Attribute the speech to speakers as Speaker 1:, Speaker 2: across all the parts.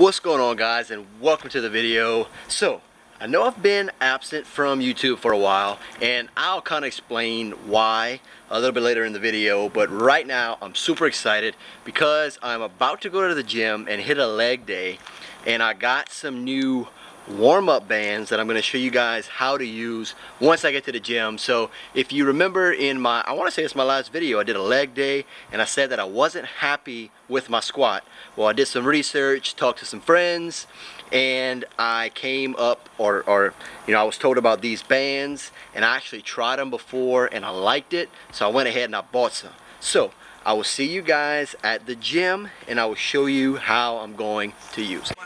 Speaker 1: What's going on, guys, and welcome to the video. So I know I've been absent from YouTube for a while, and I'll kind of explain why a little bit later in the video, but right now I'm super excited because I'm about to go to the gym and hit a leg day, and I got some new warm-up bands that I'm going to show you guys how to use once I get to the gym. So if you remember in my, I want to say it's my last video, I did a leg day and I said that I wasn't happy with my squat. Well, I did some research, talked to some friends, and I came up or I was told about these bands, and I actually tried them before and I liked it, so I went ahead and I bought some. So I will see you guys at the gym and I will show you how I'm going to use it.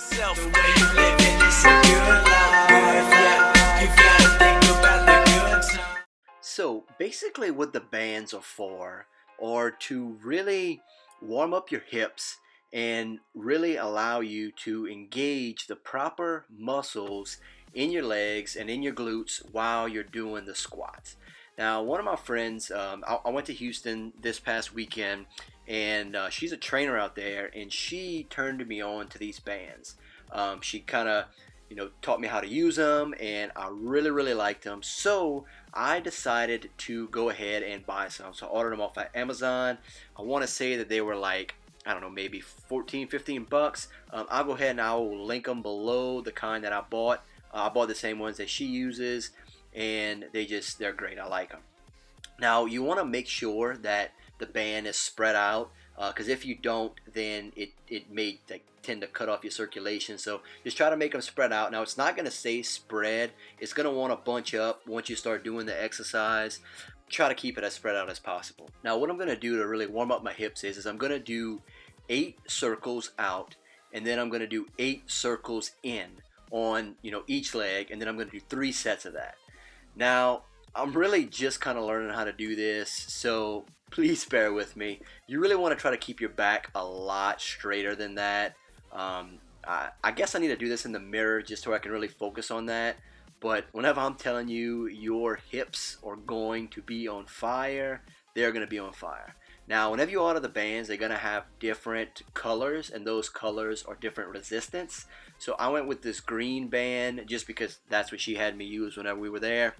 Speaker 1: So basically what the bands are for are to really warm up your hips and really allow you to engage the proper muscles in your legs and in your glutes while you're doing the squats. Now, one of my friends, I went to Houston this past weekend, and she's a trainer out there, and she turned me on to these bands. She kind of, taught me how to use them, and I really liked them. So I decided to go ahead and buy some. So I ordered them off of Amazon. I want to say that they were like, I don't know, maybe 14-15 bucks. I'll go ahead and I will link them below, the kind that I bought. I bought the same ones that she uses, and they're great. I like them. Now, you want to make sure that the band is spread out, because if you don't, then it may tend to cut off your circulation. So just try to make them spread out. Now, it's not going to say spread. It's going to want to bunch up once you start doing the exercise. Try to keep it as spread out as possible. Now, what I'm going to do to really warm up my hips is I'm going to do 8 circles out, and then I'm going to do 8 circles in on each leg, and then I'm going to do 3 sets of that. Now, I'm really just kind of learning how to do this, so please bear with me. You really want to try to keep your back a lot straighter than that. I guess I need to do this in the mirror just so I can really focus on that. But whenever I'm telling you your hips are going to be on fire, they're going to be on fire. Now, whenever you order the bands, they're going to have different colors, and those colors are different resistance. So I went with this green band just because that's what she had me use whenever we were there.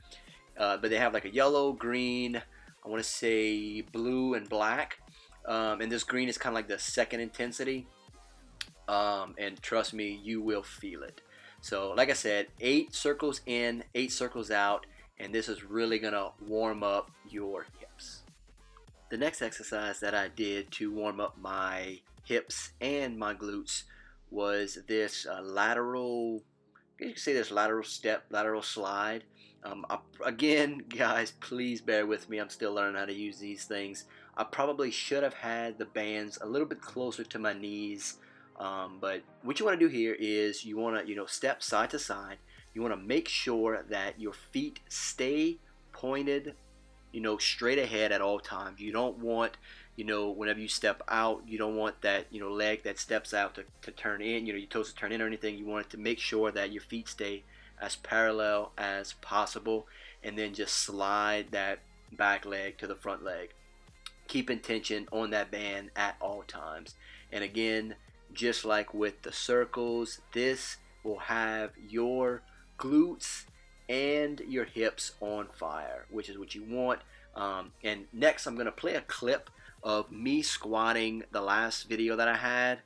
Speaker 1: But they have like a yellow, green, I want to say blue and black. And this green is kind of like the second intensity. And trust me, you will feel it. So like I said, 8 circles in, 8 circles out, and this is really going to warm up your hips. The next exercise that I did to warm up my hips and my glutes was this lateral, you can say this lateral step, lateral slide. Again, guys, please bear with me. I'm still learning how to use these things. I probably should have had the bands a little bit closer to my knees. But what you want to do here is you want to, step side to side. You want to make sure that your feet stay pointed, straight ahead at all times. You don't want, whenever you step out, you don't want that, leg that steps out to turn in, your toes to turn in or anything. You want it to make sure that your feet stay as parallel as possible, and then just slide that back leg to the front leg. Keeping tension on that band at all times. And again, just like with the circles, this will have your glutes and your hips on fire, which is what you want. And next, I'm going to play a clip of me squatting the last video that I had,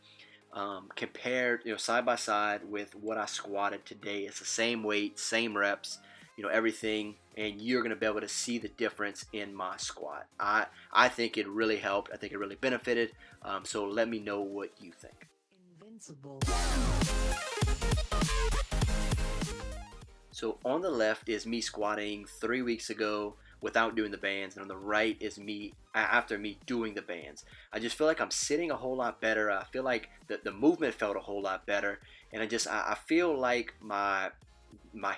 Speaker 1: compared, side by side with what I squatted today. It's the same weight, same reps, everything, and you're going to be able to see the difference in my squat. I think it really helped. I think it really benefited. So let me know what you think. Invincible. So on the left is me squatting 3 weeks ago without doing the bands, and on the right is me after me doing the bands. I just feel like I'm sitting a whole lot better. I feel like the movement felt a whole lot better, and I feel like my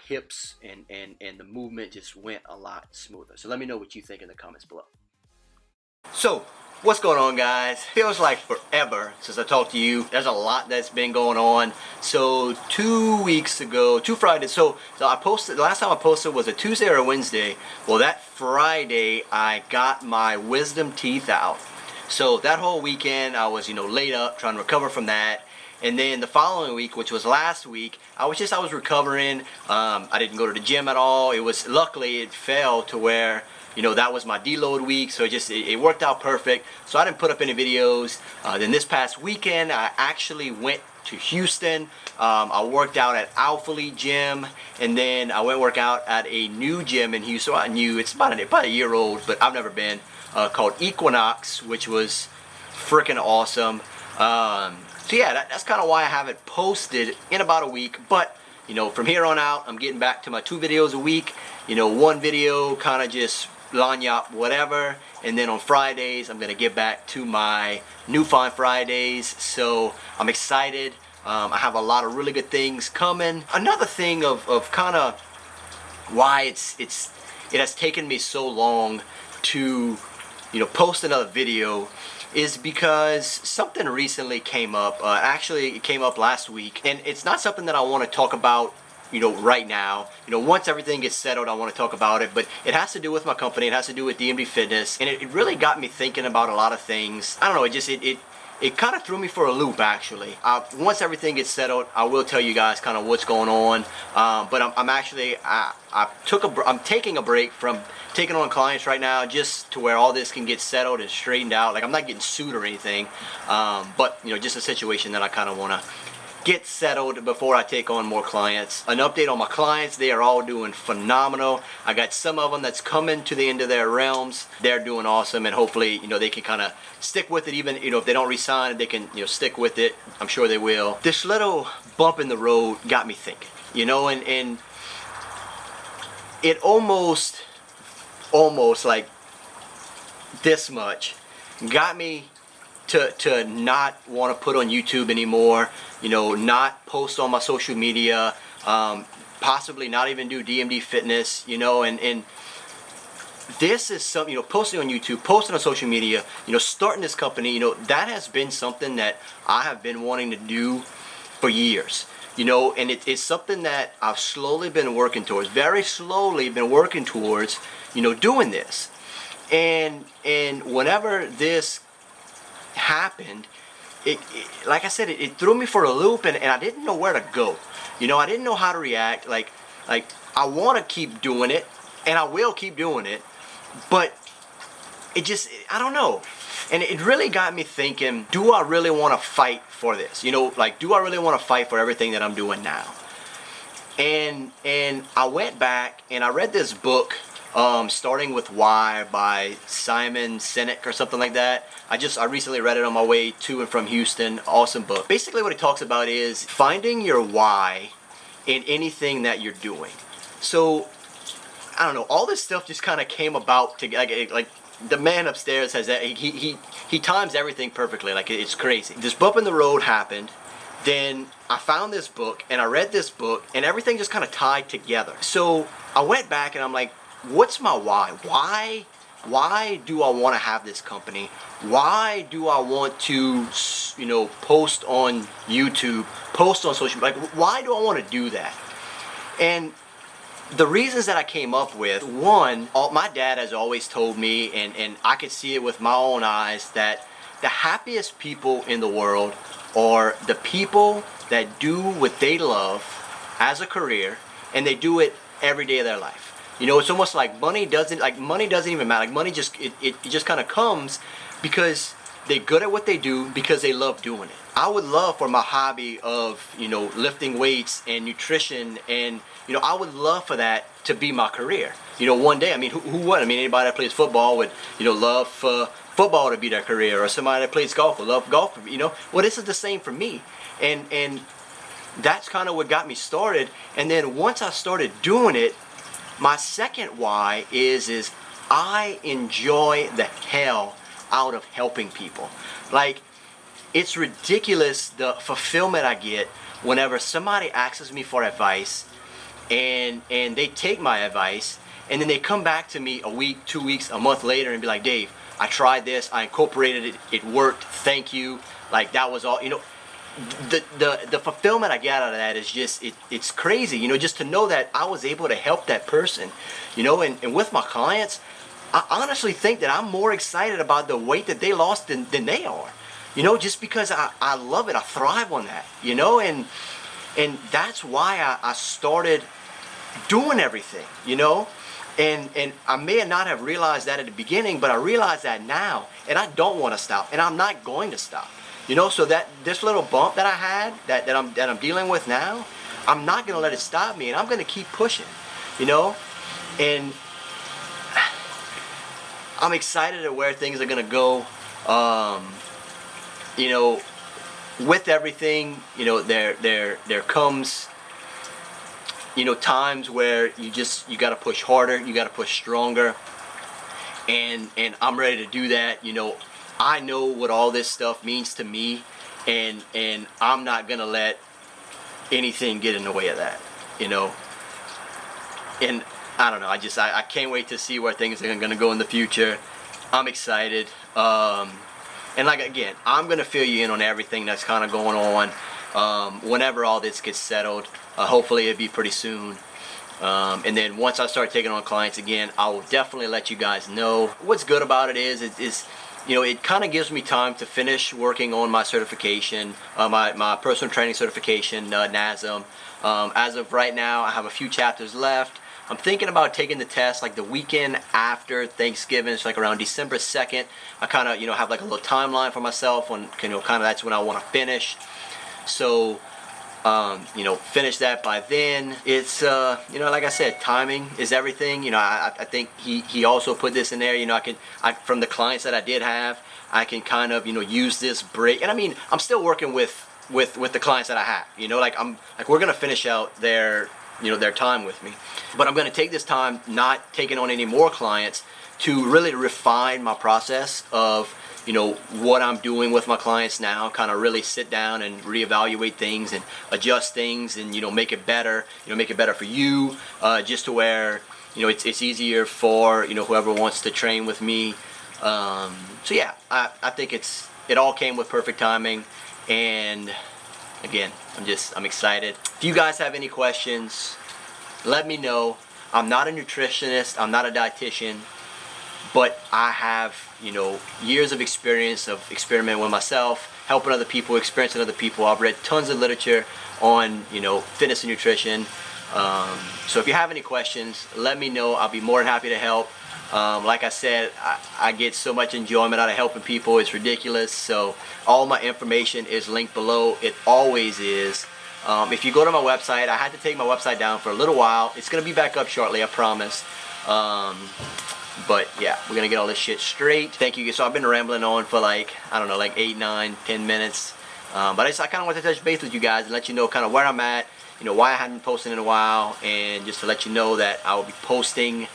Speaker 1: hips and the movement just went a lot smoother. So let me know what you think in the comments below. So what's going on, guys? Feels like forever since I talked to you. There's a lot that's been going on. So 2 weeks ago, 2 Fridays, so I posted, the last time I posted was a Tuesday or a Wednesday. Well, that Friday I got my wisdom teeth out. So that whole weekend I was laid up trying to recover from that, And then the following week, which was last week, I was recovering. I didn't go to the gym at all. Luckily it fell to where, you know, that was my deload week, so it worked out perfect. So I didn't put up any videos. Then this past weekend, I actually went to Houston. I worked out at Alpha League Gym, and then I went work out at a new gym in Houston. It's about a year old, but I've never been, called Equinox, which was freaking awesome. So yeah, that's kind of why I haven't posted in about a week. But you know, from here on out, I'm getting back to my 2 videos a week. You know, 1 video kind of just lanyap whatever, and then on Fridays I'm gonna get back to my New Find Fridays. So I'm excited. I have a lot of really good things coming. Another thing of kind of why it has taken me so long to, you know, post another video is because something recently came up. Actually, it came up last week, and it's not something that I want to talk about, you know, right now. You know, once everything gets settled, I want to talk about it, but it has to do with my company. It has to do with Dmdfitness, and it really got me thinking about a lot of things. I don't know, it kind of threw me for a loop, actually. Once everything gets settled, I will tell you guys kind of what's going on. But I'm taking a break from taking on clients right now, just to where all this can get settled and straightened out. Like, I'm not getting sued or anything, but you know, just a situation that I kind of want to get settled before I take on more clients. An update on my clients: they are all doing phenomenal. I got some of them that's coming to the end of their realms. They're doing awesome, and hopefully, you know, they can kind of stick with it. Even, you know, if they don't resign, they can, you know, stick with it. I'm sure they will. This little bump in the road got me thinking, you know, and it almost like this much got me to not want to put on YouTube anymore, you know, not post on my social media, possibly not even do Dmdfitness, you know, and this is something, you know, posting on YouTube, posting on social media, you know, starting this company, you know, that has been something that I have been wanting to do for years, you know, and it's something that I've slowly been working towards, very slowly been working towards, you know, doing this. And whenever this happened, like I said, it threw me for a loop, and I didn't know where to go. You know, I didn't know how to react. Like I want to keep doing it, and I will keep doing it, but I don't know. And it really got me thinking, do I really want to fight for this? You know, like, do I really want to fight for everything that I'm doing now? And I went back and I read this book, Starting with Why by Simon Sinek or something like that. I recently read it on my way to and from Houston. Awesome book. Basically what it talks about is finding your why in anything that you're doing. So, I don't know, all this stuff just kind of came about to, like the man upstairs has that, he times everything perfectly. Like, it's crazy. This bump in the road happened. Then I found this book and I read this book, and everything just kind of tied together. So I went back and I'm like, what's my why? Why do I want to have this company? Why do I want to, you know, post on YouTube, post on social media? Like, why do I want to do that? And the reasons that I came up with, one, my dad has always told me, and I could see it with my own eyes, that the happiest people in the world are the people that do what they love as a career, and they do it every day of their life. You know, it's almost like money doesn't even matter. Like, money just kind of comes because they're good at what they do, because they love doing it. I would love for my hobby of, you know, lifting weights and nutrition, and, you know, I would love for that to be my career. You know, one day, I mean, who would? I mean, anybody that plays football would, you know, love football to be their career, or somebody that plays golf would love golf, you know. Well, this is the same for me, and that's kind of what got me started. And then once I started doing it, my second why is I enjoy the hell out of helping people. Like, it's ridiculous the fulfillment I get whenever somebody asks me for advice, and they take my advice, and then they come back to me a week, 2 weeks, a month later and be like, Dave, I tried this, I incorporated it, it worked, thank you. Like, that was all, you know. The fulfillment I get out of that is just, it's crazy, you know, just to know that I was able to help that person, you know. And with my clients, I honestly think that I'm more excited about the weight that they lost than they are. you know, just because I love it. I thrive on that, you know, and that's why I started doing everything, you know. And I may not have realized that at the beginning, but I realize that now, and I don't want to stop, and I'm not going to stop, you know. So that this little bump that I had, that I'm dealing with now, I'm not going to let it stop me, and I'm going to keep pushing, you know. And I'm excited at where things are going to go. You know, with everything, you know, there comes, you know, times where you got to push harder, you got to push stronger, and I'm ready to do that. You know, I know what all this stuff means to me, and I'm not gonna let anything get in the way of that, you know. And I don't know, I can't wait to see where things are gonna go in the future. I'm excited, and like, again, I'm gonna fill you in on everything that's kind of going on whenever all this gets settled. Hopefully it'll be pretty soon. And then once I start taking on clients again, I will definitely let you guys know. What's good about it is you know, it kind of gives me time to finish working on my certification, my personal training certification, NASM. As of right now, I have a few chapters left. I'm thinking about taking the test like the weekend after Thanksgiving. It's like around December 2nd. I kind of, you know, have like a little timeline for myself when, you know, kind of that's when I want to finish. So, you know, finish that by then. It's, you know, like I said, timing is everything. You know, I think he also put this in there. You know, from the clients that I did have, I can kind of, you know, use this break. And I mean, I'm still working with the clients that I have. You know, like we're gonna finish out their, you know, their time with me. But I'm gonna take this time, not taking on any more clients, to really refine my process of, you know, what I'm doing with my clients now, kind of really sit down and reevaluate things and adjust things and, you know, make it better, you know, make it better for you, just to where, you know, it's easier for, you know, whoever wants to train with me. So yeah, I think it all came with perfect timing, and again, I'm excited. If you guys have any questions, let me know. I'm not a nutritionist, I'm not a dietitian, but I have, you know, years of experience of experimenting with myself, helping other people, experiencing other people. I've read tons of literature on, you know, fitness and nutrition. So if you have any questions, let me know. I'll be more than happy to help. Like I said, I get so much enjoyment out of helping people. It's ridiculous. So all my information is linked below. It always is. If you go to my website, I had to take my website down for a little while. It's going to be back up shortly, I promise. But yeah, we're going to get all this shit straight. Thank you. So I've been rambling on for like, I don't know, like 8, 9, 10 minutes. But I kind of want to touch base with you guys and let you know kind of where I'm at, you know, why I hadn't been posting in a while, and just to let you know that I will be posting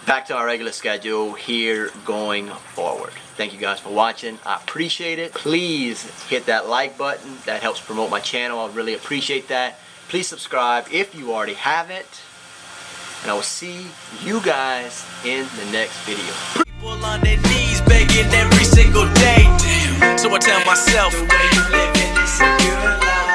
Speaker 1: back to our regular schedule here going forward. Thank you guys for watching. I appreciate it. Please hit that like button. That helps promote my channel. I really appreciate that. Please subscribe if you already haven't. And I will see you guys in the next video.
Speaker 2: People on their knees begging every single day. So I tell myself, the way you living is a good life.